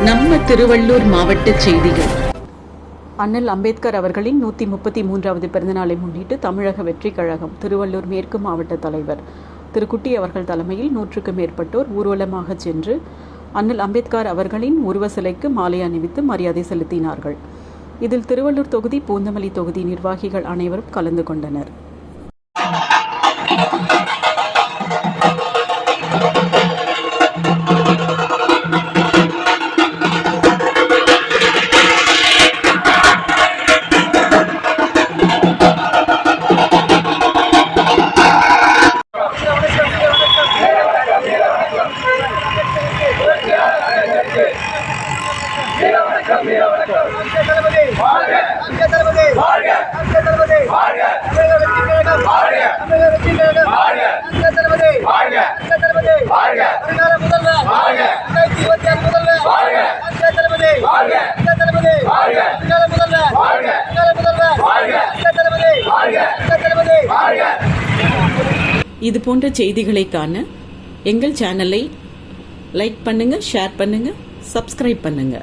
நம்ம திருவள்ளூர் மாவட்ட செய்திகள். அண்ணல் அம்பேத்கர் அவர்களின் 133வது பிறந்தநாளை முன்னிட்டு தமிழக வெற்றிக் கழகம் திருவள்ளூர் மேற்கு மாவட்ட தலைவர் திரு குட்டி அவர்கள் தலைமையில் 100க்கும் மேற்பட்டோர் ஊர்வலமாக சென்று அண்ணல் அம்பேத்கர் அவர்களின் உருவ சிலைக்கு மாலை அணிவித்து மரியாதை செலுத்தினார்கள். இதில் திருவள்ளூர் தொகுதி, பூந்தமல்லி தொகுதி நிர்வாகிகள் அனைவரும் கலந்து கொண்டனர். இது போன்ற செய்திகளை காண எங்கள் சேனலை லைக் பண்ணுங்க, ஷேர் பண்ணுங்க, சப்ஸ்கிரைப் பண்ணுங்க.